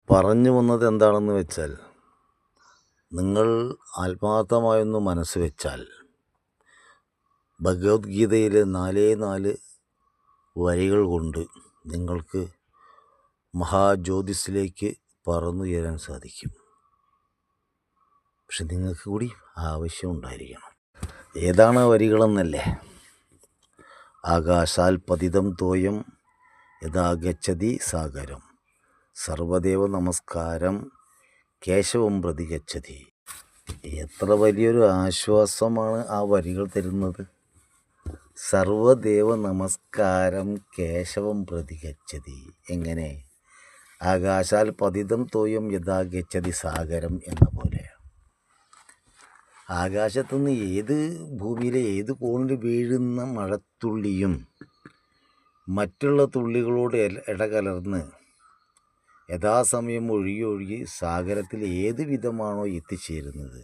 പറഞ്ഞു വന്നത് എന്താണെന്ന് വെച്ചാൽ, നിങ്ങൾ ആത്മാർത്ഥമായൊന്ന് മനസ്സ് വെച്ചാൽ ഭഗവത്ഗീതയിലെ 4 വരികൾ കൊണ്ട് നിങ്ങൾക്ക് മഹാജ്യോതിസിലേക്ക് പറന്നുയരാൻ സാധിക്കും. പക്ഷെ നിങ്ങൾക്ക് കൂടി ആവശ്യമുണ്ടായിരിക്കണം. ഏതാണ് വരികളെന്നല്ലേ? ആകാശാൽ പതിതം തോയം യഥാ ഗച്ഛതി സാഗരം സർവദേവ നമസ്കാരം കേശവം പ്രതി ഗച്ഛതി. എത്ര വലിയൊരു ആശ്വാസമാണ് ആ വരികൾ തരുന്നത്. സർവദേവ നമസ്കാരം കേശവം പ്രതി ഗച്ഛതി. എങ്ങനെ? ആകാശാൽ പതിതം തോയം യഥാ ഗച്ഛതി സാഗരം എന്ന പോലെ. ആകാശത്തുനിന്ന് ഭൂമിയിലെ ഏത് കോണിൽ വീഴുന്ന മഴത്തുള്ളിയും മറ്റുള്ള തുള്ളികളോട് ഇടകലർന്ന് യഥാസമയം ഒഴുകി സാഗരത്തിൽ ഏത് വിധമാണോ എത്തിച്ചേരുന്നത്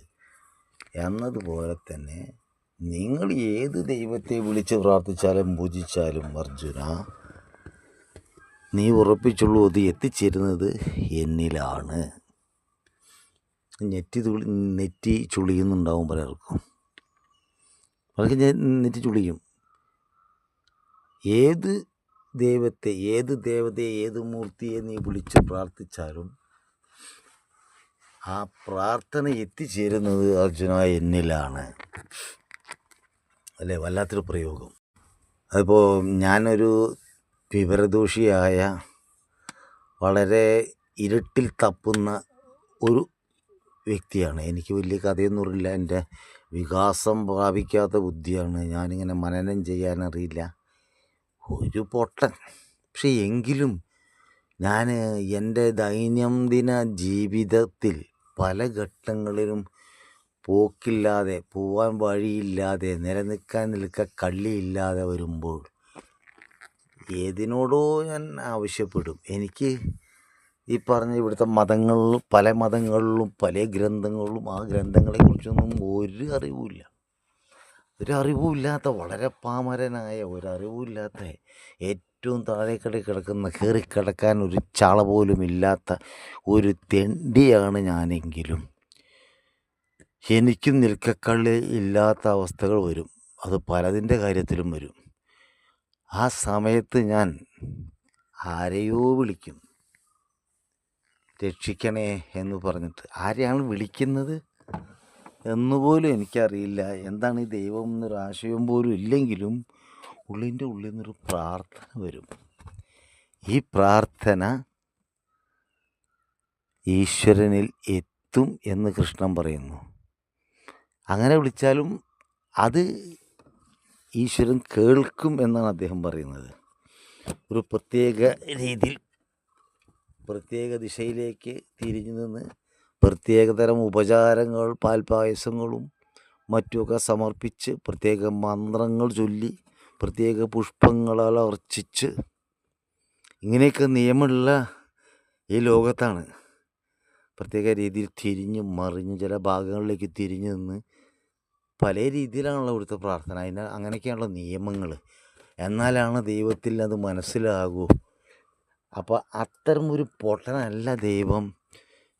എന്നതുപോലെ തന്നെ നിങ്ങൾ ഏത് ദൈവത്തെ വിളിച്ച് പ്രാർത്ഥിച്ചാലും പൂജിച്ചാലും അർജുന, നീ ഉറപ്പിച്ചുള്ളൂ, അത് എത്തിച്ചേരുന്നത് എന്നിലാണ്. നെറ്റി ചുളിയുന്നുണ്ടാവും പലർക്കും. നെറ്റി ചുളിയും. ഏത് ദൈവത്തെ, ഏത് ദേവതയെ, ഏത് മൂർത്തിയെ നീ വിളിച്ച് പ്രാർത്ഥിച്ചാലും ആ പ്രാർത്ഥന എത്തിച്ചേരുന്നത് അർജുന എന്നിലാണ്. അല്ലേ? വല്ലാത്തൊരു പ്രയോഗം. അതിപ്പോൾ ഞാനൊരു വിവരദോഷിയായ, വളരെ ഇരുട്ടിൽ തപ്പുന്ന ഒരു വ്യക്തിയാണ്. എനിക്ക് വലിയ കഥയൊന്നും അറിയില്ല. എൻ്റെ വികാസം പ്രാപിക്കാത്ത ബുദ്ധിയാണ്. ഞാനിങ്ങനെ മനനം ചെയ്യാനറിയില്ല. ഒരു പൊട്ടൻ. പക്ഷെ എങ്കിലും ഞാൻ എൻ്റെ ദൈനംദിന ജീവിതത്തിൽ പല ഘട്ടങ്ങളിലും പോവാൻ വഴിയില്ലാതെ, നിലനിൽക്കാൻ കള്ളിയില്ലാതെ വരുമ്പോൾ ഏതിനോടോ ഞാൻ ആവശ്യപ്പെടും. എനിക്ക് ഈ പറഞ്ഞ ഇവിടുത്തെ മതങ്ങളിലും പല മതങ്ങളിലും പല ഗ്രന്ഥങ്ങളിലും ആ ഗ്രന്ഥങ്ങളെക്കുറിച്ചൊന്നും ഒരു അറിവുമില്ലാത്ത വളരെ പാമരനായ, ഒരറിവുമില്ലാത്ത, ഏറ്റവും താഴേക്കടയിൽ കിടക്കുന്ന, കയറിക്കിടക്കാൻ ഒരു ചാള പോലും ഇല്ലാത്ത ഒരു തെണ്ടിയാണ് ഞാനെങ്കിലും എനിക്കും നിൽക്കക്കള്ളി ഇല്ലാത്ത അവസ്ഥകൾ വരും. അത് പലതിൻ്റെ കാര്യത്തിലും വരും. ആ സമയത്ത് ഞാൻ ആരെയോ വിളിക്കും, രക്ഷിക്കണേ എന്ന് പറഞ്ഞിട്ട്. ആരെയാണ് വിളിക്കുന്നത് എന്നുപോലും എനിക്കറിയില്ല. എന്താണ് ഈ ദൈവം എന്നൊരു ആശയം പോലും ഇല്ലെങ്കിലും ഉള്ളിൻ്റെ ഉള്ളിൽ നിന്നൊരു പ്രാർത്ഥന വരും. ഈ പ്രാർത്ഥന ഈശ്വരനിൽ എത്തും എന്ന് കൃഷ്ണൻ പറയുന്നു. അങ്ങനെ വിളിച്ചാലും അത് ഈശ്വരൻ കേൾക്കും എന്നാണ് അദ്ദേഹം പറയുന്നത്. ഒരു പ്രത്യേക രീതിയിൽ, പ്രത്യേക ദിശയിലേക്ക് തിരിഞ്ഞു നിന്ന് പ്രത്യേകതരം ഉപചാരങ്ങൾ, പാൽപായസങ്ങളും മറ്റുമൊക്കെ സമർപ്പിച്ച്, പ്രത്യേക മന്ത്രങ്ങൾ ചൊല്ലി, പ്രത്യേക പുഷ്പങ്ങളാൽ അർച്ചിച്ച്, ഇങ്ങനെയൊക്കെ നിയമമുള്ള ഈ ലോകത്താണ് പ്രത്യേക രീതിയിൽ തിരിഞ്ഞ് മറിഞ്ഞ് ചില ഭാഗങ്ങളിലേക്ക് തിരിഞ്ഞു നിന്ന് പല രീതിയിലാണല്ലോ ഇവിടുത്തെ പ്രാർത്ഥന. അങ്ങനെയൊക്കെയാണല്ലോ നിയമങ്ങൾ. എന്നാലാണ് ദൈവത്തിൽ അത് മനസ്സിലാകൂ. അപ്പോൾ അത്തരം ഒരു പൊട്ടനല്ല ദൈവം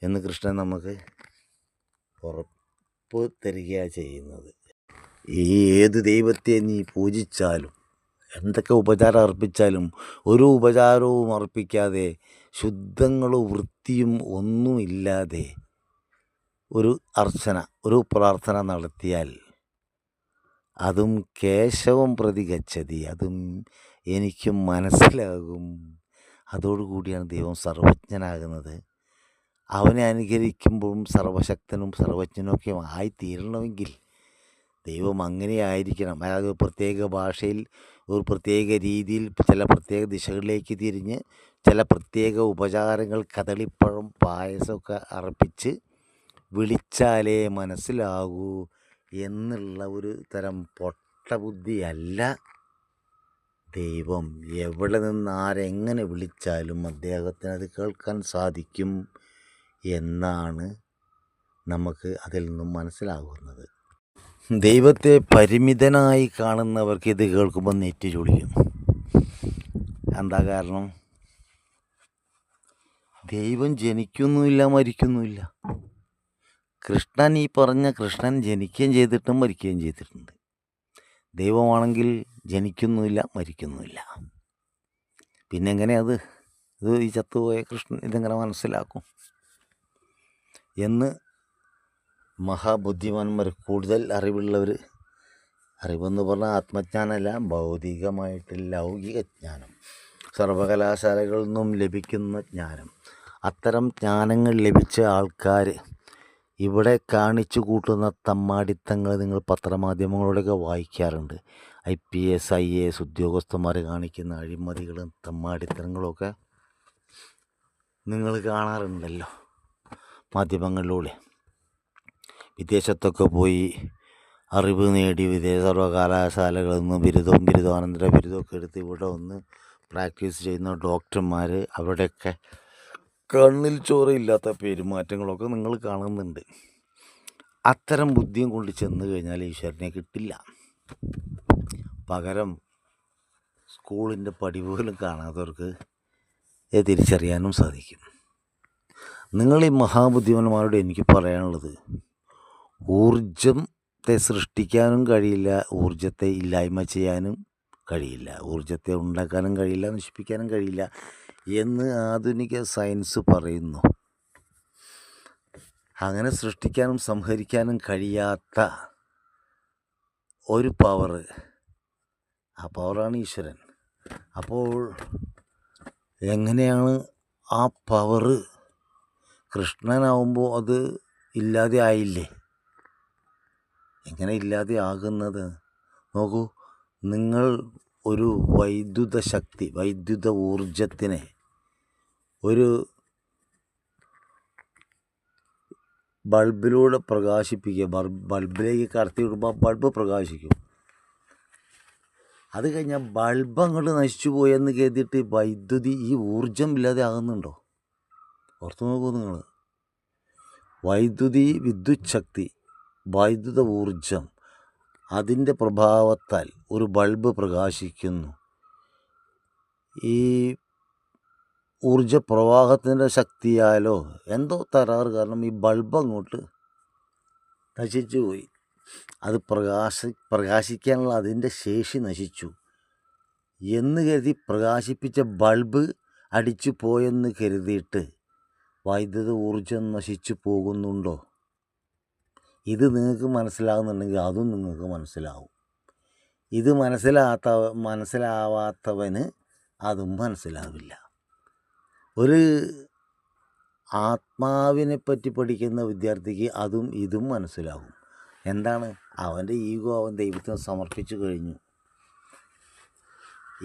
എന്ന് കൃഷ്ണൻ നമുക്ക് ഉറപ്പ് തരികയാണ് ചെയ്യുന്നത്. ഏത് ദൈവത്തെ നീ പൂജിച്ചാലും, എന്തൊക്കെ ഉപചാരം അർപ്പിച്ചാലും, ഒരു ഉപചാരവും അർപ്പിക്കാതെ, ശുദ്ധങ്ങളും വൃത്തിയും ഒന്നുമില്ലാതെ ഒരു അർച്ചന, ഒരു പ്രാർത്ഥന നടത്തിയാൽ അതും കേശവം പ്രതി ഗച്ഛതി, അതും എനിക്ക് മനസ്സിലാകും. അതോടുകൂടിയാണ് ദൈവം സർവജ്ഞനാകുന്നത്. അവനെ അനുകരിക്കുമ്പോഴും സർവശക്തനും സർവജ്ഞനൊക്കെ ആയിത്തീരണമെങ്കിൽ ദൈവം അങ്ങനെ ആയിരിക്കണം. അതായത് പ്രത്യേക ഭാഷയിൽ, ഒരു പ്രത്യേക രീതിയിൽ, ചില പ്രത്യേക ദിശകളിലേക്ക് തിരിഞ്ഞ്, ചില പ്രത്യേക ഉപചാരങ്ങൾ, കദളിപ്പഴം, പായസമൊക്കെ അർപ്പിച്ച് വിളിച്ചാലേ മനസ്സിലാകൂ എന്നുള്ള ഒരു തരം പൊട്ടബുദ്ധിയല്ല ദൈവം. എവിടെ നിന്ന് ആരെങ്ങനെ വിളിച്ചാലും അദ്ദേഹത്തിന് അത് കേൾക്കാൻ സാധിക്കും എന്നാണ് നമുക്ക് അതിൽ നിന്നും മനസ്സിലാകുന്നത്. ദൈവത്തെ പരിമിതനായി കാണുന്നവർക്ക് ഇത് കേൾക്കുമ്പോൾ നെറ്റി ചുളിയും. എന്താ കാരണം? ദൈവം ജനിക്കുന്നുമില്ല, മരിക്കുന്നുമില്ല. കൃഷ്ണൻ, ഈ പറഞ്ഞ കൃഷ്ണൻ ജനിക്കുകയും ചെയ്തിട്ടും മരിക്കുകയും ചെയ്തിട്ടുണ്ട്. ദൈവമാണെങ്കിൽ ജനിക്കുന്നുമില്ല, മരിക്കുന്നുമില്ല. പിന്നെ എങ്ങനെ ഇത് ഈ ചത്തുപോയ കൃഷ്ണൻ ഇതെങ്ങനെ മനസ്സിലാക്കും എന്ന് മഹാബുദ്ധിമാന്മാർ, കൂടുതൽ അറിവുള്ളവർ, അറിവെന്ന് പറഞ്ഞാൽ ആത്മജ്ഞാനമല്ല, ഭൗതികമായിട്ട് ലൗകിക ജ്ഞാനം, സർവകലാശാലകളിൽ നിന്നും ലഭിക്കുന്ന ജ്ഞാനം, അത്തരം ജ്ഞാനങ്ങൾ ലഭിച്ച ആൾക്കാർ ഇവിടെ കാണിച്ചു കൂട്ടുന്ന തമ്മാടിത്തങ്ങൾ നിങ്ങൾ പത്രമാധ്യമങ്ങളിലൂടെയൊക്കെ വായിക്കാറുണ്ട്. IPS IAS ഉദ്യോഗസ്ഥന്മാർ കാണിക്കുന്ന അഴിമതികളും തമ്മാടിത്തരങ്ങളുമൊക്കെ നിങ്ങൾ കാണാറുണ്ടല്ലോ മാധ്യമങ്ങളിലൂടെ. വിദേശത്തൊക്കെ പോയി അറിവ് നേടി വിദേശ സർവകലാശാലകളിൽ നിന്ന് ബിരുദവും ബിരുദാനന്തര ബിരുദമൊക്കെ എടുത്ത് ഇവിടെ വന്ന് പ്രാക്ടീസ് ചെയ്യുന്ന ഡോക്ടർമാർ, അവരുടെയൊക്കെ കണ്ണിൽ ചോരയില്ലാത്ത പെരുമാറ്റങ്ങളൊക്കെ നിങ്ങൾ കാണുന്നുണ്ട്. അത്തരം ബുദ്ധിയും കൊണ്ട് ചെന്ന് കഴിഞ്ഞാൽ ഈശ്വരനെ കിട്ടില്ല. പകരം സ്കൂളിൻ്റെ പടി പോലും കാണാത്തവർക്ക് തിരിച്ചറിയാനും സാധിക്കും. നിങ്ങൾ ഈ മഹാബുദ്ധിമാന്മാരോട് എനിക്ക് പറയാനുള്ളത്, ഊർജത്തെ സൃഷ്ടിക്കാനും കഴിയില്ല, ഊർജത്തെ ഇല്ലായ്മ ചെയ്യാനും കഴിയില്ല, ഊർജത്തെ ഉണ്ടാക്കാനും കഴിയില്ല, നശിപ്പിക്കാനും കഴിയില്ല എന്ന് ആധുനിക സയൻസ് പറയുന്നു. അങ്ങനെ സൃഷ്ടിക്കാനും സംഹരിക്കാനും കഴിയാത്ത ഒരു പവർ, ആ പവറാണ് ഈശ്വരൻ. അപ്പോൾ എങ്ങനെയാണ് ആ പവർ കൃഷ്ണനാവുമ്പോൾ അത് ഇല്ലാതെ ആയില്ലേ? എങ്ങനെ ഇല്ലാതെ ആകുന്നത്? നോക്കൂ, നിങ്ങൾ ഒരു വൈദ്യുത ശക്തി, വൈദ്യുത ഊർജത്തിനെ ഒരു ബൾബിലൂടെ പ്രകാശിപ്പിക്കുക, ബൾബിലേക്ക് കടത്തി വിടുമ്പോൾ ബൾബ് പ്രകാശിക്കും. അത് കഴിഞ്ഞാൽ ബൾബ് അങ്ങോട്ട് നശിച്ചു പോയെന്ന് കരുതിയിട്ട് വൈദ്യുതി, ഈ ഊർജം ഇല്ലാതെ ആകുന്നുണ്ടോ? ഓർത്തു നോക്കൂ നിങ്ങൾ. വൈദ്യുതി, വിദ്യുത് ശക്തി, വൈദ്യുത ഊർജം, അതിൻ്റെ പ്രഭാവത്താൽ ഒരു ബൾബ് പ്രകാശിക്കുന്നു. ഈ ഊർജപ്രവാഹത്തിൻ്റെ ശക്തിയാലോ എന്തോ തകരാറ് കാരണം ഈ ബൾബ് അങ്ങോട്ട് നശിച്ചു പോയി. അത് പ്രകാശിക്കാനുള്ള അതിൻ്റെ ശേഷി നശിച്ചു എന്ന് കരുതി പ്രകാശിപ്പിച്ച ബൾബ് അടിച്ചു പോയെന്ന് കരുതിയിട്ട് വൈദ്യുത ഊർജം നശിച്ചു പോകുന്നുണ്ടോ? ഇത് നിങ്ങൾക്ക് മനസ്സിലാകുന്നുണ്ടെങ്കിൽ അതും നിങ്ങൾക്ക് മനസ്സിലാവും. ഇത് മനസ്സിലാവാത്തവന് അതും മനസ്സിലാവില്ല. ഒരു ആത്മാവിനെ പറ്റി പഠിക്കുന്ന വിദ്യാർത്ഥിക്ക് അതും ഇതും മനസ്സിലാകും. എന്താണ്? അവൻ്റെ ഈഗോ അവൻ ദൈവത്തിന് സമർപ്പിച്ചു കഴിഞ്ഞു.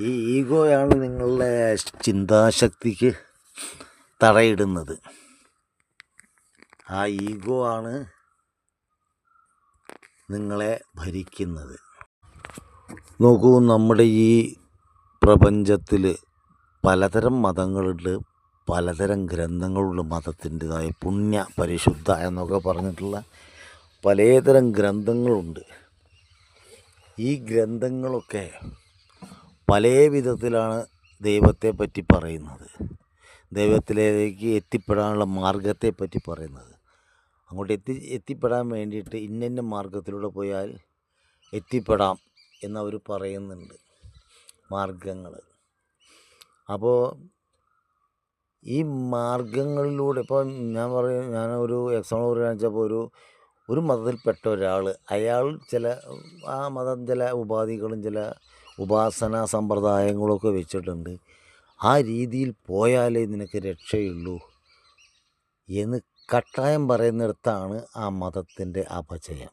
ഈ ഈഗോയാണ് നിങ്ങളുടെ ചിന്താശക്തിക്ക് തടയിടുന്നത്. ആ ഈഗോ ആണ് നിങ്ങളെ ഭരിക്കുന്നത്. നോക്കൂ, നമ്മുടെ ഈ പ്രപഞ്ചത്തിൽ പലതരം മതങ്ങളുണ്ട്, പലതരം ഗ്രന്ഥങ്ങളുണ്ട്. മതത്തിൻ്റെതായ പുണ്യ, പരിശുദ്ധ എന്നൊക്കെ പറഞ്ഞിട്ടുള്ള പലതരം ഗ്രന്ഥങ്ങളുണ്ട്. ഈ ഗ്രന്ഥങ്ങളൊക്കെ പല വിധത്തിലാണ് ദൈവത്തെ പറ്റി പറയുന്നത്, ദൈവത്തിലേക്ക് എത്തിപ്പെടാനുള്ള മാർഗത്തെ പറ്റി പറയുന്നത്. അങ്ങോട്ട് എത്തിപ്പെടാൻ വേണ്ടിയിട്ട് ഇന്ന മാർഗത്തിലൂടെ പോയാൽ എത്തിപ്പെടാം എന്നവർ പറയുന്നുണ്ട്, മാർഗങ്ങൾ. അപ്പോൾ ഈ മാർഗങ്ങളിലൂടെ ഇപ്പോൾ ഞാനൊരു എക്സാമ്പിൾ പറയുകയാണെന്ന് വെച്ചപ്പോൾ ഒരു മതത്തിൽപ്പെട്ട ഒരാൾ, അയാൾ ആ മതം ചില ഉപാധികളും ചില ഉപാസനാ സമ്പ്രദായങ്ങളൊക്കെ വെച്ചിട്ടുണ്ട്. ആ രീതിയിൽ പോയാലേ നിനക്ക് രക്ഷയുള്ളൂ എന്ന് കട്ടായം പറയുന്നിടത്താണ് ആ മതത്തിൻ്റെ അപജയം.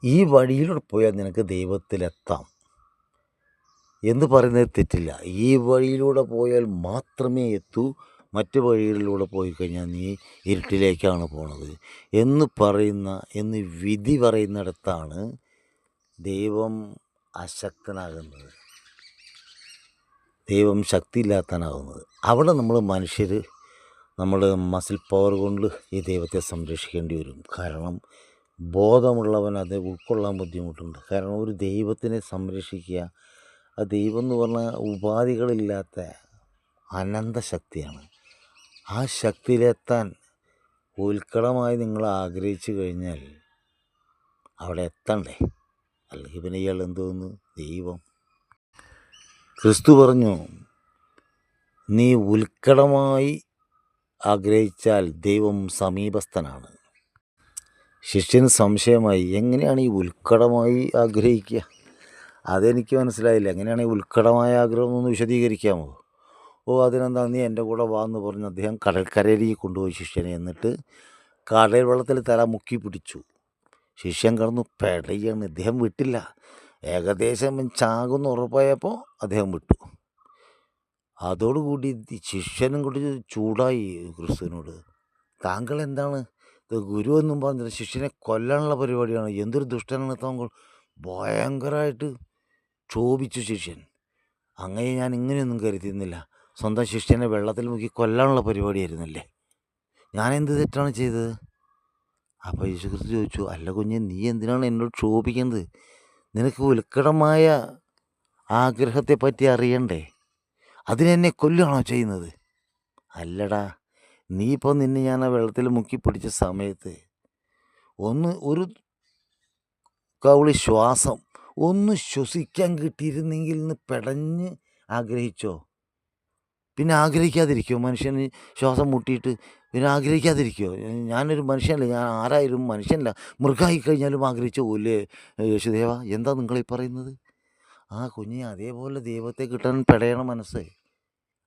ഈ വഴിയിലൂടെ പോയാൽ നിനക്ക് ദൈവത്തിലെത്താം എന്ന് പറയുന്നത് തെറ്റില്ല. ഈ വഴിയിലൂടെ പോയാൽ മാത്രമേ എത്തൂ, മറ്റു വഴികളിലൂടെ പോയി കഴിഞ്ഞാൽ നീ ഇരുട്ടിലേക്കാണ് പോണത് എന്ന് വിധി പറയുന്നിടത്താണ് ദൈവം അശക്തനാകുന്നത്, ദൈവം ശക്തിയില്ലാത്തവനാകുന്നത്. അവിടെ നമ്മൾ മനുഷ്യർ നമ്മൾ മസിൽ പവർ കൊണ്ട് ഈ ദൈവത്തെ സംരക്ഷിക്കേണ്ടി വരും. കാരണം ബോധമുള്ളവൻ അത് ഉൾക്കൊള്ളാൻ ബുദ്ധിമുട്ടുണ്ട്. കാരണം ഒരു ദൈവത്തിനെ സംരക്ഷിക്കുക, ആ ദൈവം എന്ന് പറഞ്ഞാൽ ഉപാധികളില്ലാത്ത അനന്തശക്തിയാണ്. ആ ശക്തിയിലെത്താൻ ഉത്കടമായി നിങ്ങൾ ആഗ്രഹിച്ചു കഴിഞ്ഞാൽ അവിടെ എത്തണ്ടേ? അല്ലെങ്കിൽ പിന്നെ ഇയാൾ എന്തോന്ന് ദൈവം? ക്രിസ്തു പറഞ്ഞു, നീ ഉത്കടമായി ആഗ്രഹിച്ചാൽ ദൈവം സമീപസ്ഥനാണ്. ശിഷ്യന് സംശയമായി, എങ്ങനെയാണ് ഈ ഉത്കടമായി ആഗ്രഹിക്കുക? അതെനിക്ക് മനസ്സിലായില്ല. എങ്ങനെയാണ് ഈ ഉത്കടമായ ആഗ്രഹം ഒന്ന് വിശദീകരിക്കാമോ? അതിനെന്താ, നീ എൻ്റെ കൂടെ വാ എന്ന് പറഞ്ഞ് അദ്ദേഹം കടൽക്കരയിലേക്ക് കൊണ്ടുപോയി ശിഷ്യനെ. എന്നിട്ട് കടൽ വെള്ളത്തിൽ തല മുക്കി പിടിച്ചു. ശിഷ്യൻ കിടന്നു പെടയാണ്. അദ്ദേഹം വിട്ടില്ല. ഏകദേശം ചാകുന്ന ഉറപ്പായപ്പോൾ അദ്ദേഹം വിട്ടു. അതോടുകൂടി ശിഷ്യനും കൂടി ചൂടായി ക്രിസ്തുവിനോട്. താങ്കൾ എന്താണ് ഗുരു എന്നും പറഞ്ഞില്ല, ശിഷ്യനെ കൊല്ലാനുള്ള പരിപാടിയാണ്, എന്തൊരു ദുഷ്ടനാണ് താങ്കൾ, ഭയങ്കരമായിട്ട് ക്ഷോഭിച്ചു ശിഷ്യൻ. അങ്ങനെ ഞാൻ ഇങ്ങനെയൊന്നും കരുതിയിരുന്നില്ല. സ്വന്തം ശിഷ്യനെ വെള്ളത്തിൽ മുക്കി കൊല്ലാനുള്ള പരിപാടിയായിരുന്നല്ലേ, ഞാൻ എന്ത് തെറ്റാണ് ചെയ്തത്? അപ്പോൾ യേശുക്രിസ്തു ചോദിച്ചു, അല്ല കുഞ്ഞെ, നീ എന്തിനാണ് എന്നോട് ക്ഷോഭിക്കുന്നത്? നിനക്ക് ഉത്കടമായ ആഗ്രഹത്തെ പറ്റി അറിയണ്ടേ? അതിനെന്നെ കൊല്ലുകയാണോ ചെയ്യുന്നത്? അല്ലടാ, നീ ഇപ്പോൾ നിന്നെ ഞാൻ ആ വെള്ളത്തിൽ മുക്കി പിടിച്ച സമയത്ത് ഒരു കൗളി ശ്വാസം ഒന്ന് ശ്വസിക്കാൻ കിട്ടിയിരുന്നെങ്കിൽ എന്ന് പെടഞ്ഞ് ആഗ്രഹിച്ചോ? പിന്നെ ആഗ്രഹിക്കാതിരിക്കുമോ? മനുഷ്യന് ശ്വാസം മുട്ടിയിട്ട് പിന്നെ ആഗ്രഹിക്കാതിരിക്കുമോ? ഞാനൊരു മനുഷ്യനല്ല, ഞാൻ ആരായാലും മനുഷ്യനല്ല, മൃഗമായി കഴിഞ്ഞാലും ആഗ്രഹിച്ചു പോലേ യേശുദേവ? എന്താ നിങ്ങളീ പറയുന്നത്? ആ കുഞ്ഞെ, അതേപോലെ ദൈവത്തെ കിട്ടാൻ പെടയണ മനസ്സ്,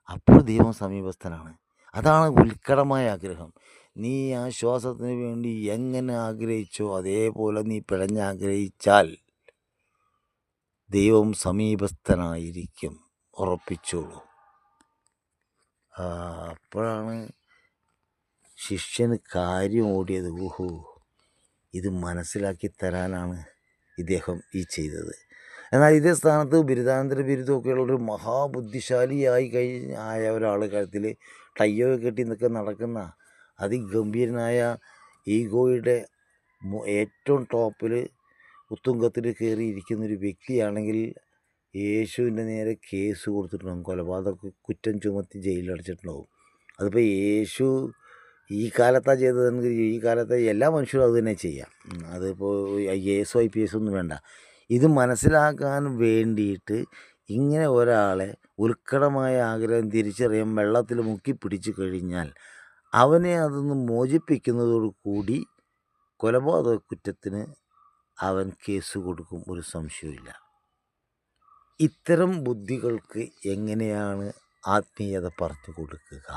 അപ്പോൾ ദൈവം സമീപസ്ഥനാണ്. അതാണ് ഉത്കടമായ ആഗ്രഹം. നീ ആ ശ്വാസത്തിന് വേണ്ടി എങ്ങനെ ആഗ്രഹിച്ചോ അതേപോലെ നീ പിഴഞ്ഞാഗ്രഹിച്ചാൽ ദൈവം സമീപസ്ഥനായിരിക്കും, ഉറപ്പിച്ചോളൂ. അപ്പോഴാണ് ശിഷ്യന് കാര്യം ഓടിയത്. ഓഹോ, ഇത് മനസ്സിലാക്കി തരാനാണ് ഇദ്ദേഹം ഈ ചെയ്തത്. എന്നാൽ ഇതേ സ്ഥാനത്ത് ബിരുദാനന്തര ബിരുദമൊക്കെയുള്ള ഒരു മഹാബുദ്ധിശാലിയായി ആയ ഒരാൾ കഴുത്തിൽ ടയ്യോ കെട്ടി നടക്കുന്ന അതിഗംഭീരനായ ഈഗോയുടെ ഏറ്റവും ടോപ്പിൽ ഉത്തുംഗത്തിൽ കയറിയിരിക്കുന്നൊരു വ്യക്തിയാണെങ്കിൽ യേശുവിൻ്റെ നേരെ കേസ് കൊടുത്തിട്ടുണ്ടാകും, കൊലപാതക കുറ്റം ചുമത്തി ജയിലിലടച്ചിട്ടുണ്ടാകും. അതിപ്പോൾ യേശു ഈ കാലത്താണ് ചെയ്തതെങ്കിൽ ഈ കാലത്തെ എല്ലാ മനുഷ്യരും അത് തന്നെ ചെയ്യാം. അതിപ്പോൾ IAS IPS ഒന്നും വേണ്ട. ഇത് മനസ്സിലാക്കാൻ വേണ്ടിയിട്ട് ഇങ്ങനെ ഒരാളെ ഉത്കടമായ ആഗ്രഹം തിരിച്ചറിയാൻ വെള്ളത്തിൽ മുക്കി പിടിച്ചു കഴിഞ്ഞാൽ അവനെ അതൊന്ന് മോചിപ്പിക്കുന്നതോടു കൂടി കൊലപാതക കുറ്റത്തിന് അവൻ കേസ് കൊടുക്കും, ഒരു സംശയമില്ല. ഇത്തരം ബുദ്ധികൾക്ക് എങ്ങനെയാണ് ആത്മീയത പറഞ്ഞു കൊടുക്കുക?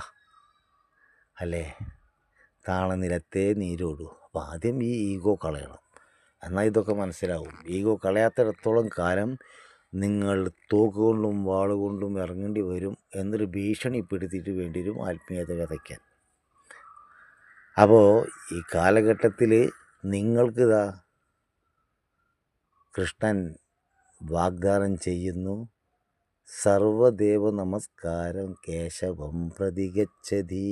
അല്ലേ? താളനിലത്തെ നീരോടൂ. അപ്പോൾ ആദ്യം ഈ ഈഗോ കളയണം, എന്നാൽ ഇതൊക്കെ മനസ്സിലാവും. ഈഗോ കളയാത്തിടത്തോളം കാലം നിങ്ങൾ തോക്കുകൊണ്ടും വാളുകൊണ്ടും ഇറങ്ങേണ്ടി വരും എന്നൊരു ഭീഷണിപ്പെടുത്തിയിട്ട് വേണ്ടി വരും ആത്മീയത വിതയ്ക്കാൻ. അപ്പോൾ ഈ കാലഘട്ടത്തിൽ നിങ്ങൾക്കിതാ കൃഷ്ണൻ വാഗ്ദാനം ചെയ്യുന്നു, സർവദേവ നമസ്കാരം കേശവം പ്രതിഗച്ഛതി.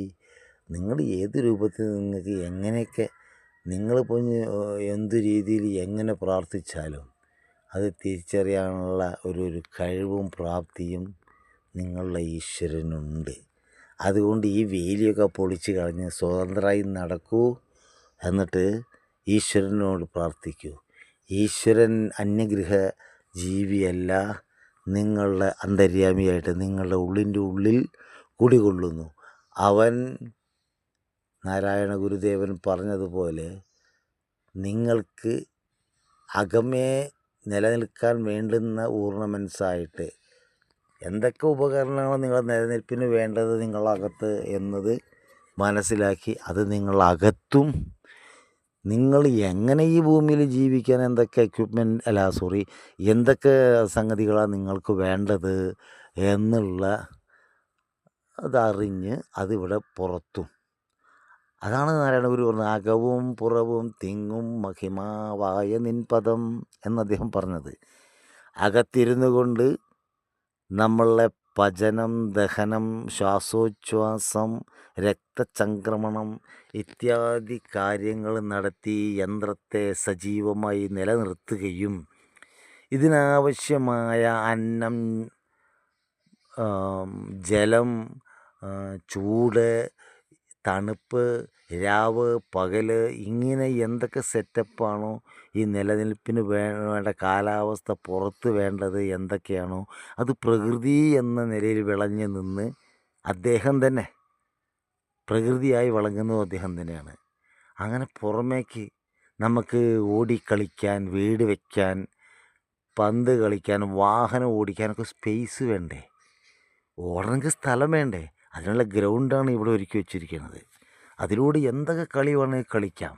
നിങ്ങൾ ഏത് രൂപത്തിൽ നിങ്ങൾക്ക് എങ്ങനെയൊക്കെ നിങ്ങളിപ്പോൾ എന്ത് രീതിയിൽ എങ്ങനെ പ്രാർത്ഥിച്ചാലും അത് തിരിച്ചറിയാനുള്ള ഒരു കഴിവും പ്രാപ്തിയും നിങ്ങളുടെ ഈശ്വരനുണ്ട്. അതുകൊണ്ട് ഈ വേലിയൊക്കെ പൊളിച്ച് കളഞ്ഞ് സ്വതന്ത്രമായി നടക്കൂ, എന്നിട്ട് ഈശ്വരനോട് പ്രാർത്ഥിക്കൂ. ഈശ്വരൻ അന്യഗ്രഹ ജീവിയല്ല, നിങ്ങളുടെ അന്തര്യാമിയായിട്ട് നിങ്ങളുടെ ഉള്ളിൻ്റെ ഉള്ളിൽ കുടികൊള്ളുന്നു. അവൻ നാരായണ ഗുരുദേവൻ പറഞ്ഞതുപോലെ നിങ്ങൾക്ക് അകമേ നിലനിൽക്കാൻ വേണ്ടുന്ന ഓർണമെൻസായിട്ട് എന്തൊക്കെ ഉപകരണങ്ങളാണ് നിങ്ങളുടെ നിലനിൽപ്പിന് വേണ്ടത് നിങ്ങളകത്ത് എന്നത് മനസ്സിലാക്കി അത് നിങ്ങളകത്തും നിങ്ങൾ എങ്ങനെ ഈ ഭൂമിയിൽ ജീവിക്കാൻ എന്തൊക്കെ എന്തൊക്കെ സംഗതികളാണ് നിങ്ങൾക്ക് വേണ്ടത് എന്നുള്ള അതറിഞ്ഞ് അതിവിടെ പുറത്തും. അതാണ് നാരായണ ഗുരു പറഞ്ഞത്, അകവും പുറവും തിങ്ങും മഹിമാവായ നിൻപദം എന്ന് അദ്ദേഹം പറഞ്ഞത്. അകത്തിരുന്നു കൊണ്ട് നമ്മളെ പചനം, ദഹനം, ശ്വാസോച്ഛ്വാസം, രക്തചംക്രമണം ഇത്യാദി കാര്യങ്ങൾ നടത്തി യന്ത്രത്തെ സജീവമായി നിലനിർത്തുകയും ഇതിനാവശ്യമായ അന്നം, ജലം, ചൂട്, തണുപ്പ്, രാവ്, പകൽ, ഇങ്ങനെ എന്തൊക്കെ സെറ്റപ്പാണോ ഈ നിലനിൽപ്പിന് വേണ്ട കാലാവസ്ഥ പുറത്ത് വേണ്ടത് എന്തൊക്കെയാണോ അത് പ്രകൃതി എന്ന നിലയിൽ വിളഞ്ഞു നിന്ന് അദ്ദേഹം തന്നെ പ്രകൃതിയായി വിളങ്ങുന്നതും അദ്ദേഹം തന്നെയാണ്. അങ്ങനെ പുറമേക്ക് നമുക്ക് ഓടിക്കളിക്കാൻ, വീട് വയ്ക്കാൻ, പന്ത് കളിക്കാൻ, വാഹനം ഓടിക്കാനൊക്കെ സ്പേസ് വേണ്ടേ? ഓടണമെങ്കിൽ സ്ഥലം വേണ്ടേ? അതിനുള്ള ഗ്രൗണ്ടാണ് ഇവിടെ ഒരുക്കി വെച്ചിരിക്കുന്നത്. അതിലൂടെ എന്തൊക്കെ കളി വേണമെങ്കിൽ കളിക്കാം.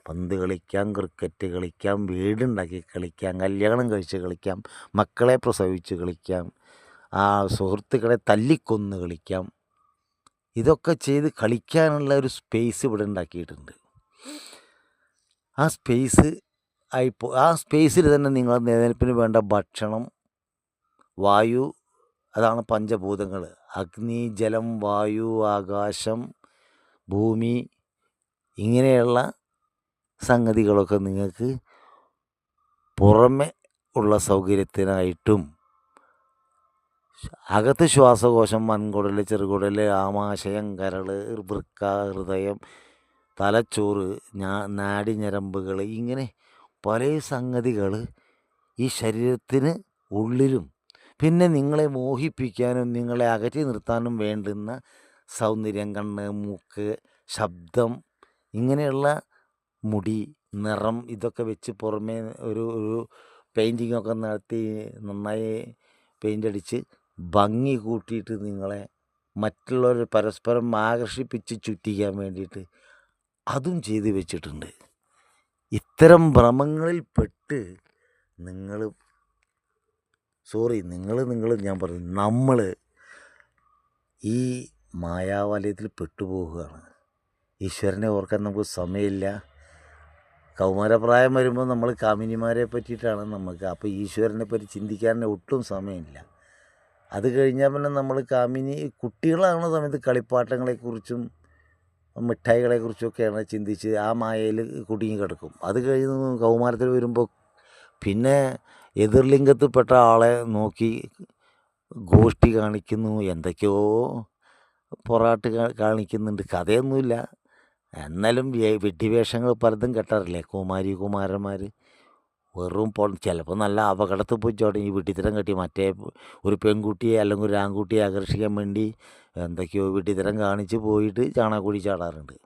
പന്ത് കളിക്കാം, ക്രിക്കറ്റ് കളിക്കാം, വീടുണ്ടാക്കി കളിക്കാം, കല്യാണം കഴിച്ച് കളിക്കാം, മക്കളെ പ്രസവിച്ച് കളിക്കാം, സുഹൃത്തുക്കളെ തല്ലിക്കൊന്ന് കളിക്കാം. ഇതൊക്കെ ചെയ്ത് കളിക്കാനുള്ള ഒരു സ്പേസ് ഇവിടെ ഉണ്ടാക്കിയിട്ടുണ്ട്. ആ സ്പേസിൽ തന്നെ നിങ്ങളുടെ നിലനിൽപ്പിന് വേണ്ട ഭക്ഷണം, വായു, അതാണ് പഞ്ചഭൂതങ്ങൾ. അഗ്നി, ജലം, വായു, ആകാശം, ഭൂമി, ഇങ്ങനെയുള്ള സംഗതികളൊക്കെ നിങ്ങൾക്ക് പുറമെ ഉള്ള സൗകര്യത്തിനായിട്ടും അകത്ത് ശ്വാസകോശം, വൻകുടൽ, ചെറുകുടൽ, ആമാശയം, കരൾ, വൃക്ക, ഹൃദയം, തലച്ചോറ്, നാഡിഞരമ്പുകൾ, ഇങ്ങനെ പല സംഗതികൾ ഈ ശരീരത്തിന് ഉള്ളിലും പിന്നെ നിങ്ങളെ മോഹിപ്പിക്കാനും നിങ്ങളെ അകറ്റി നിർത്താനും വേണ്ടുന്ന സൗന്ദര്യം, കണ്ണ്, മൂക്ക്, ശബ്ദം, ഇങ്ങനെയുള്ള മുടി, നിറം, ഇതൊക്കെ വെച്ച് പുറമേ ഒരു പെയിൻറ്റിങ്ങൊക്കെ നടത്തി നന്നായി പെയിൻ്റ് അടിച്ച് ഭംഗി കൂട്ടിയിട്ട് നിങ്ങളെ മറ്റുള്ളവർ പരസ്പരം ആകർഷിപ്പിച്ച് ചുറ്റിക്കാൻ വേണ്ടിയിട്ട് അതും ചെയ്ത് വെച്ചിട്ടുണ്ട്. ഇത്തരം ഭ്രമങ്ങളിൽപ്പെട്ട് ഞാൻ പറഞ്ഞു നമ്മൾ ഈ മായാവലയത്തിൽ പെട്ടുപോവുകയാണ്. ഈശ്വരനെ ഓർക്കാൻ നമുക്ക് സമയമില്ല. കൗമാരപ്രായം വരുമ്പോൾ നമ്മൾ കാമിനിമാരെ പറ്റിയിട്ടാണ് നമുക്ക്, അപ്പോൾ ഈശ്വരനെ പറ്റി ചിന്തിക്കാൻ ഒട്ടും സമയമില്ല. അത് കഴിഞ്ഞാൽ പിന്നെ നമ്മൾ കുട്ടികളാകുന്ന സമയത്ത് കളിപ്പാട്ടങ്ങളെക്കുറിച്ചും മിഠായികളെക്കുറിച്ചൊക്കെയാണ് ചിന്തിച്ച് ആ മായയിൽ കുടുങ്ങി കിടക്കും. അത് കഴിഞ്ഞ് കൗമാരത്തിൽ വരുമ്പോൾ പിന്നെ എതിർലിംഗത്തിൽപ്പെട്ട ആളെ നോക്കി ഗോഷ്ഠി കാണിക്കുന്നു, എന്തൊക്കെയോ പൊറാട്ട് കാണിക്കുന്നുണ്ട്. കഥയൊന്നുമില്ല, എന്നാലും വെട്ടിവേഷങ്ങൾ പലതും കെട്ടാറില്ലേ കുമാരന്മാർ. വെറും ചിലപ്പോൾ നല്ല അപകടത്തിൽ പോയി ചോട്ടെ ഈ വെട്ടിത്തരം കെട്ടി മറ്റേ ഒരു പെൺകുട്ടിയെ അല്ലെങ്കിൽ ഒരു ആൺകുട്ടിയെ ആകർഷിക്കാൻ വേണ്ടി എന്തൊക്കെയോ വെട്ടിത്തരം കാണിച്ച് പോയിട്ട് ചാണകക്കുഴി ചാടാറുണ്ട്.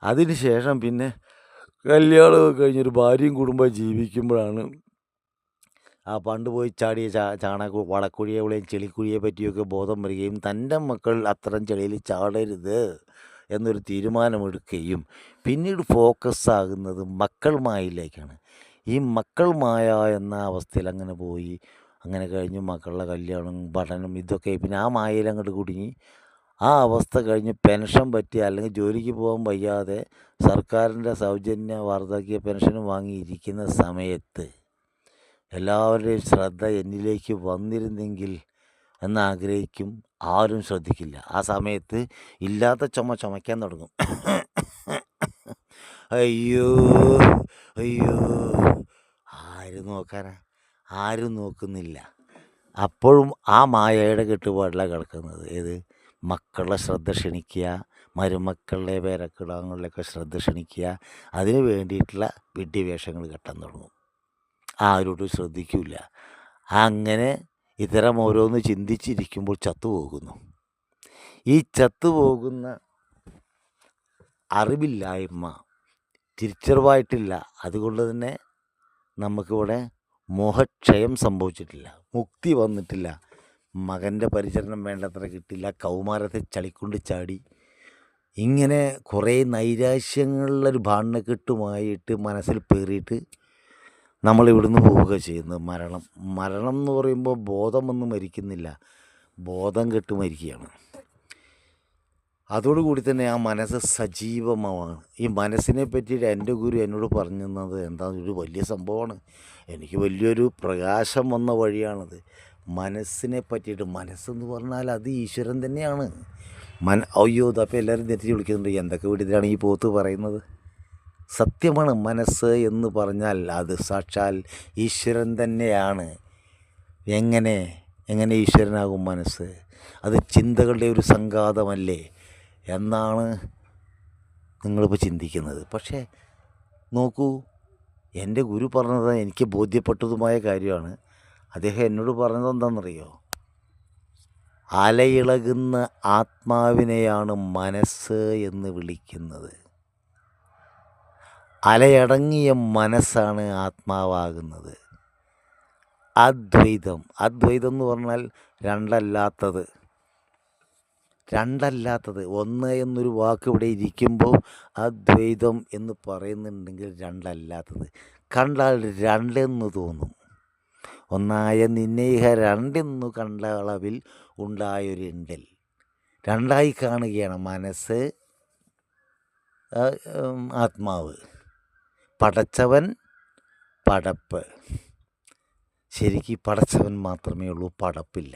അതിന് ശേഷം പിന്നെ കല്യാണം കഴിഞ്ഞൊരു ഭാര്യയും കുടുംബം ജീവിക്കുമ്പോഴാണ് ആ പണ്ട് പോയി ചാടിയ വളക്കുഴിയെവിടെയും ചെളിക്കുഴിയെ പറ്റിയൊക്കെ ബോധം വരികയും തൻ്റെ മക്കൾ അത്തരം ചെളിയിൽ ചാടരുത് എന്നൊരു തീരുമാനമെടുക്കുകയും പിന്നീട് ഫോക്കസ് ആകുന്നത് മക്കൾ മായയിലേക്കാണ്. ഈ മക്കൾ മായ എന്ന അവസ്ഥയിൽ അങ്ങനെ പോയി, അങ്ങനെ കഴിഞ്ഞ് മക്കളുടെ കല്യാണം, പഠനം, ഇതൊക്കെ പിന്നെ ആ മായയിൽ അങ്ങോട്ട് കുടുങ്ങി. ആ അവസ്ഥ കഴിഞ്ഞ് പെൻഷൻ പറ്റി അല്ലെങ്കിൽ ജോലിക്ക് പോകാൻ വയ്യാതെ സർക്കാരിൻ്റെ സൗജന്യ വാർദ്ധക്യ പെൻഷൻ വാങ്ങിയിരിക്കുന്ന സമയത്ത് എല്ലാവരുടെയും ശ്രദ്ധ എന്നിലേക്ക് വന്നിരുന്നെങ്കിൽ എന്നാഗ്രഹിക്കും. ആരും ശ്രദ്ധിക്കില്ല. ആ സമയത്ത് ഇല്ലാത്ത ചുമയ്ക്കാൻ തുടങ്ങും. അയ്യോ അയ്യോ, ആരും നോക്കാനാ? ആരും നോക്കുന്നില്ല. അപ്പോഴും ആ മായയുടെ കെട്ടുപാടിലാണ് കിടക്കുന്നത്. ഏത്? മക്കളുടെ ശ്രദ്ധ ക്ഷണിക്കുക, മരുമക്കളുടെ പേരക്കിടാങ്ങളിലൊക്കെ ശ്രദ്ധ ക്ഷണിക്കുക, അതിന് വേണ്ടിയിട്ടുള്ള വിഡ്ഢിവേഷങ്ങൾ കെട്ടാൻ തുടങ്ങും. ആരോട്ടും ശ്രദ്ധിക്കില്ല. അങ്ങനെ ഇത്തരം ഓരോന്ന് ചിന്തിച്ചിരിക്കുമ്പോൾ ചത്തുപോകുന്നു. ഈ ചത്തുപോകുന്ന അറിവില്ലായ്മ തിരിച്ചറിവായിട്ടില്ല. അതുകൊണ്ട് തന്നെ നമുക്കിവിടെ മോഹക്ഷയം സംഭവിച്ചിട്ടില്ല, മുക്തി വന്നിട്ടില്ല, മകൻ്റെ പരിചരണം വേണ്ടത്ര കിട്ടില്ല, കൗമാരത്തെ ചളിക്കൊണ്ട് ചാടി, ഇങ്ങനെ കുറേ നൈരാശ്യങ്ങളിലൊരു ഭാണ്ഡക്കെട്ടുമായിട്ട് മനസ്സിൽ പേറിയിട്ട് നമ്മൾ ഇവിടുന്ന് പോവുക ചെയ്യുന്നത്. മരണം എന്ന് പറയുമ്പോൾ ബോധമൊന്നും മരിക്കുന്നില്ല, ബോധം കെട്ട് മരിക്കുകയാണ്. അതോടുകൂടി തന്നെ ആ മനസ്സ് സജീവമാണ്. ഈ മനസ്സിനെ പറ്റിയിട്ട് എൻ്റെ ഗുരു എന്നോട് പറഞ്ഞു തന്നത് ഒരു വലിയ സംഭവമാണ്. എനിക്ക് വലിയൊരു പ്രകാശം വന്ന വഴിയാണത്. മനസ്സിനെ പറ്റിയിട്ട്, മനസ്സെന്ന് പറഞ്ഞാൽ അത് ഈശ്വരൻ തന്നെയാണ്. അയ്യോ, ഇതപ്പോൾ എല്ലാവരും തെറ്റിച്ച് വിളിക്കുന്നുണ്ട്, എന്തൊക്കെ വീട്ടിലാണ് ഈ പോത്ത് പറയുന്നത്. സത്യമാണ്. മനസ്സ് എന്ന് പറഞ്ഞാൽ അത് സാക്ഷാൽ ഈശ്വരൻ തന്നെയാണ്. എങ്ങനെ ഈശ്വരനാകും മനസ്സ്? അത് ചിന്തകളുടെ ഒരു സംഘാതമല്ലേ എന്നാണ് നിങ്ങളിപ്പോൾ ചിന്തിക്കുന്നത്. പക്ഷേ നോക്കൂ, എൻ്റെ ഗുരു പറഞ്ഞത് എനിക്ക് ബോധ്യപ്പെട്ടതുമായ കാര്യമാണ്. അദ്ദേഹം എന്നോട് പറഞ്ഞത് എന്താണെന്നറിയോ? അലയിളകുന്ന ആത്മാവിനെയാണ് മനസ്സ് എന്ന് വിളിക്കുന്നത്. അലയടങ്ങിയ മനസ്സാണ് ആത്മാവാകുന്നത്. അദ്വൈതം എന്ന് പറഞ്ഞാൽ രണ്ടല്ലാത്തത് ഒന്ന് എന്നൊരു വാക്ക് ഇവിടെ ഇരിക്കുമ്പോൾ അദ്വൈതം എന്ന് പറയുന്നുണ്ടെങ്കിൽ രണ്ടല്ലാത്തത്. കണ്ടാൽ രണ്ടെന്ന് തോന്നും. ഒന്നായ നിന്നേഹ രണ്ടെന്നു കണ്ട അളവിൽ ഉണ്ടായൊരിണ്ടൽ. രണ്ടായി കാണുകയാണ് മനസ്സ്, ആത്മാവ്. പടച്ചവൻ, പടപ്പ്. ശരിക്കും പടച്ചവൻ മാത്രമേ ഉള്ളൂ, പടപ്പില്ല.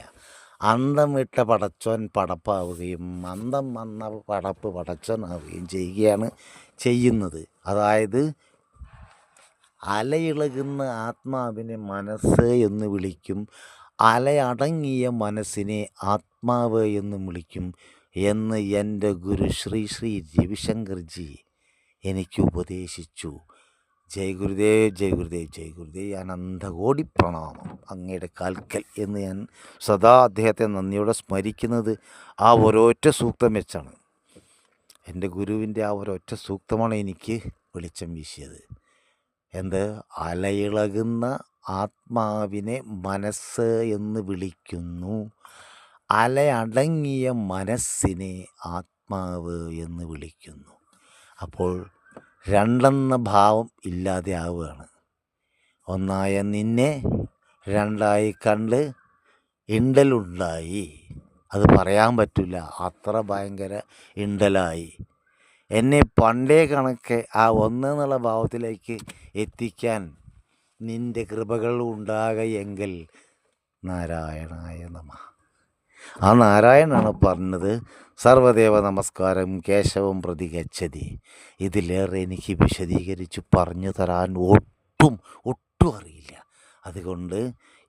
അന്തം വിട്ട പടച്ചവൻ പടപ്പാവുകയും അന്തം വന്ന പടപ്പ് പടച്ചവനാവുകയും ചെയ്യുകയാണ് ചെയ്യുന്നത്. അതായത് അലയിളകുന്ന ആത്മാവിനെ മനസ്സ് എന്ന് വിളിക്കും, അലയടങ്ങിയ മനസ്സിനെ ആത്മാവ് എന്ന് വിളിക്കും എന്ന് എൻ്റെ ഗുരു ശ്രീ ശ്രീ രവിശങ്കർജി എനിക്ക് ഉപദേശിച്ചു. ജയ് ഗുരുദേവ്, ജയ് ഗുരുദേവ്, ജയ് ഗുരുദേവ്. അനന്തകോടി പ്രണാമം അങ്ങയുടെ കാൽക്കൽ എന്ന് ഞാൻ സദാ അദ്ദേഹത്തെ നന്ദിയോടെ സ്മരിക്കുന്നത് ആ ഒരൊറ്റ സൂക്തം വെച്ചാണ്. എൻ്റെ ഗുരുവിൻ്റെ ആ ഒരൊറ്റ സൂക്തമാണ് എനിക്ക് വെളിച്ചം വീശിയത്. എന്ത്? അലയിളകുന്ന ആത്മാവിനെ മനസ്സ് എന്ന് വിളിക്കുന്നു, അലയടങ്ങിയ മനസ്സിനെ ആത്മാവ് എന്ന് വിളിക്കുന്നു. അപ്പോൾ രണ്ടെന്ന ഭാവം ഇല്ലാതെ ആവുകയാണ്. ഒന്നായ നിന്നെ രണ്ടായി കണ്ട് ഇണ്ടലുണ്ടായി. അത് പറയാൻ പറ്റില്ല, അത്ര ഭയങ്കര ഇണ്ടലായി. എന്നെ പണ്ടേ കണക്കെ ആ ഒന്നെന്നുള്ള ഭാവത്തിലേക്ക് എത്തിക്കാൻ നിൻ്റെ കൃപകൾ ഉണ്ടാകയെങ്കിൽ നാരായണായ നമഃ. ആ നാരായണനാണ് പറഞ്ഞത്, സർവദേവ നമസ്കാരം കേശവം പ്രതി ഗച്ഛതി. ഇതിലേറെ എനിക്ക് വിശദീകരിച്ച് പറഞ്ഞു തരാൻ ഒട്ടും അറിയില്ല. അതുകൊണ്ട്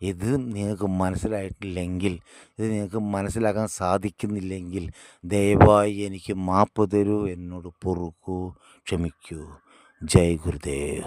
ഇത് നിങ്ങൾക്ക് മനസ്സിലായിട്ടില്ലെങ്കിൽ, ഇത് നിങ്ങൾക്ക് മനസ്സിലാക്കാൻ സാധിക്കുന്നില്ലെങ്കിൽ ദയവായി എനിക്ക് മാപ്പ് തരൂ, എന്നോട് പൊറുക്കൂ, ക്ഷമിക്കൂ. ജയ് ഗുരുദേവ്.